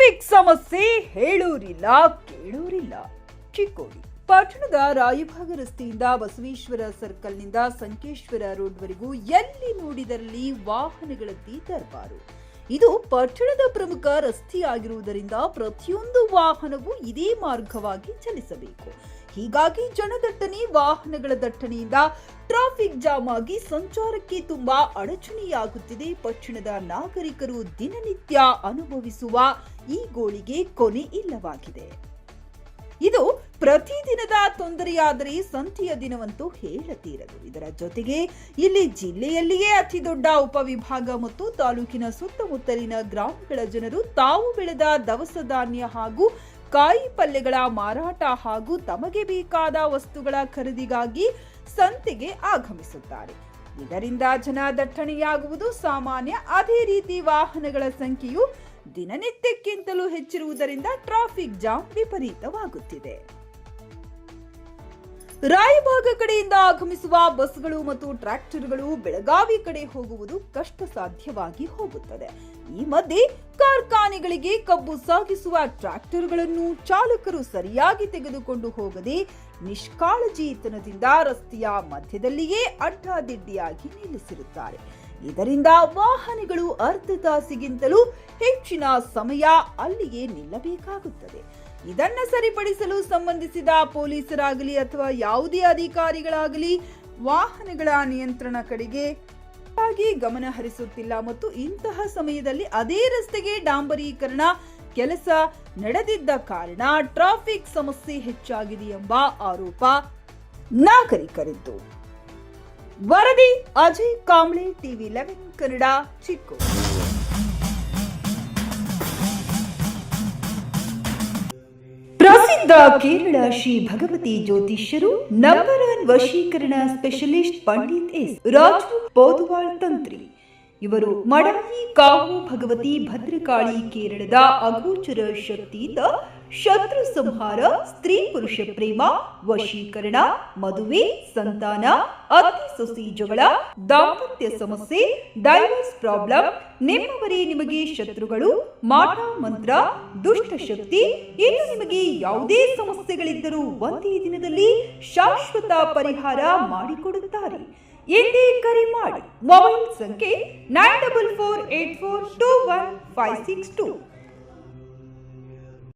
Traffic ಸಮಸ್ಯೆ ಹೇಳೂರಿಲ್ಲ ಕೇಳೂರಿಲ್ಲ. ಚಿಕ್ಕೋಡಿ ಪಟ್ಟಣದ ರಾಯಭಾಗ ರಸ್ತೆಯಿಂದ ಬಸವೇಶ್ವರ ಸರ್ಕಲ್ನಿಂದ ಸಂಕೇಶ್ವರ ರೋಡ್ವರೆಗೂ ಎಲ್ಲಿ ನೋಡಿದರಲ್ಲಿ ವಾಹನಗಳದ್ದೇ ದರ್ಬಾರು. ಇದು ಪಟ್ಟಣದ ಪ್ರಮುಖ ರಸ್ತೆಯಾಗಿರುವುದರಿಂದ ಪ್ರತಿಯೊಂದು ವಾಹನವೂ ಇದೇ ಮಾರ್ಗವಾಗಿ ಚಲಿಸಬೇಕು. ಹೀಗಾಗಿ ಜನದಟ್ಟಣೆ, ವಾಹನಗಳ ದಟ್ಟಣೆಯಿಂದ ಟ್ರಾಫಿಕ್ ಜಾಮ್ ಆಗಿ ಸಂಚಾರಕ್ಕೆ ತುಂಬಾ ಅಡಚಣೆಯಾಗುತ್ತಿದೆ. ಪಟ್ಟಣದ ನಾಗರಿಕರು ದಿನನಿತ್ಯ ಅನುಭವಿಸುವ ಈ ಗೋಳಿಗೆ ಕೊನೆ ಇಲ್ಲವಾಗಿದೆ. ಇದು ಪ್ರತಿದಿನದ ತೊಂದರೆಯಾದರೆ ಸಂತೆಯ ದಿನವಂತೂ ಹೇಳತೀರದು. ಇದರ ಜೊತೆಗೆ ಇಲ್ಲಿ ಜಿಲ್ಲೆಯಲ್ಲಿಯೇ ಅತಿ ದೊಡ್ಡ ಉಪವಿಭಾಗ ಮತ್ತು ತಾಲೂಕಿನ ಸುತ್ತಮುತ್ತಲಿನ ಗ್ರಾಮಗಳ ಜನರು ತಾವು ಬೆಳೆದ ದವಸ ಧಾನ್ಯ ಹಾಗೂ ಕಾಯಿ ಪಲ್ಯಗಳ ಮಾರಾಟ ಹಾಗೂ ತಮಗೆ ಬೇಕಾದ ವಸ್ತುಗಳ ಖರೀದಿಗಾಗಿ ಸಂತೆಗೆ ಆಗಮಿಸುತ್ತಾರೆ. ಇದರಿಂದ ಜನ ದಟ್ಟಣೆಯಾಗುವುದು ಸಾಮಾನ್ಯ. ಅದೇ ರೀತಿ ವಾಹನಗಳ ಸಂಖ್ಯೆಯು ದಿನನಿತ್ಯಕ್ಕಿಂತಲೂ ಹೆಚ್ಚಿರುವುದರಿಂದ ಟ್ರಾಫಿಕ್ ಜಾಮ್ ವಿಪರೀತವಾಗುತ್ತಿದೆ. ರಾಯಭಾಗ ಕಡೆಯಿಂದ ಆಗಮಿಸುವ ಬಸ್ಗಳು ಮತ್ತು ಟ್ರ್ಯಾಕ್ಟರ್ಗಳು ಬೆಳಗಾವಿ ಕಡೆ ಹೋಗುವುದು ಕಷ್ಟ ಸಾಧ್ಯವಾಗಿ ಹೋಗುತ್ತದೆ. ಈ ಮಧ್ಯೆ ಕಾರ್ಖಾನೆಗಳಿಗೆ ಕಬ್ಬು ಸಾಗಿಸುವ ಟ್ರ್ಯಾಕ್ಟರ್ಗಳನ್ನು ಚಾಲಕರು ಸರಿಯಾಗಿ ತೆಗೆದುಕೊಂಡು ಹೋಗದೆ ನಿಷ್ಕಾಳಜಿತನದಿಂದ ರಸ್ತೆಯ ಮಧ್ಯದಲ್ಲಿಯೇ ಅಡ್ಡಾದಿಡ್ಡಿಯಾಗಿ ನಿಲ್ಲಿಸಿರುತ್ತಾರೆ. ಇದರಿಂದ ವಾಹನಗಳು ಅರ್ಧ ತಾಸಿಗಿಂತಲೂ ಹೆಚ್ಚಿನ ಸಮಯ ಅಲ್ಲಿಯೇ ನಿಲ್ಲಬೇಕಾಗುತ್ತದೆ. ಇದನ್ನು ಸರಿಪಡಿಸಲು ಸಂಬಂಧಿಸಿದ ಪೊಲೀಸರಾಗಲಿ ಅಥವಾ ಯಾವುದೇ ಅಧಿಕಾರಿಗಳಾಗಲಿ ವಾಹನಗಳ ನಿಯಂತ್ರಣ ಕಡೆಗೆ ಗಮನ ಹರಿಸುತ್ತಿಲ್ಲ ಮತ್ತು ಇಂತಹ ಸಮಯದಲ್ಲಿ ಅದೇ ರಸ್ತೆಗೆ ಡಾಂಬರೀಕರಣ ಕೆಲಸ ನಡೆದಿದ್ದ ಕಾರಣ ಟ್ರಾಫಿಕ್ ಸಮಸ್ಯೆ ಹೆಚ್ಚಾಗಿದೆ ಎಂಬ ಆರೋಪ ನಾಗರಿಕರಿದ್ದು. ವರದಿ ಅಜಯ್ ಕಾಂಬ್ಳೆ, ಟಿವಿ 11 ಕನ್ನಡ, ಚಿಕ್ಕೋಡಿ. ಪ್ರಸಿದ್ಧ ಕೇರಳ ಶ್ರೀ ಭಗವತಿ ಜ್ಯೋತಿಷ್ಯರು, ನಂಬರ್ 1 ವಶೀಕರಣ ಸ್ಪೆಷಲಿಸ್ಟ್ ಪಂಡಿತ್ ಎಸ್ ರಾಜು ಪೋದುವಾಳ್ ತಂತ್ರಿ. ಇವರು ಮಡಾಯಿ ಕಾವು ಭಗವತಿ ಭದ್ರಕಾಳಿ ಕೇರಳದ ಅಗೋಚರ ಶಕ್ತಿಯಿಂದ ಶತ್ರು ಸಂಹಾರ, ಸ್ತ್ರೀ ಪುರುಷ ಪ್ರೇಮ, ವಶೀಕರಣ, ಮದುವೆ, ಸಂತಾನ, ಅತ್ತೆ ಸೊಸೆ ಜಗಳ, ದಾಂಪತ್ಯ ಸಮಸ್ಯೆ, ಡೈವರ್ಸ್ ಪ್ರಾಬ್ಲಮ್, ನಿಮ್ಮವರೇ ನಿಮಗೆ ಶತ್ರುಗಳು, ಮಾಟ ಮಂತ್ರ, ದುಷ್ಟ ಶಕ್ತಿ, ಇನ್ನು ನಿಮಗೆ ಯಾವುದೇ ಸಮಸ್ಯೆಗಳಿದ್ದರೂ ಒಂದೇ ದಿನದಲ್ಲಿ ಶಾಶ್ವತ ಪರಿಹಾರ ಮಾಡಿಕೊಡುತ್ತಾರೆ. ಎಂದೇ ಕರೆ ಮಾಡಿ. ಮೊಬೈಲ್ ಸಂಖ್ಯೆ 9448421562.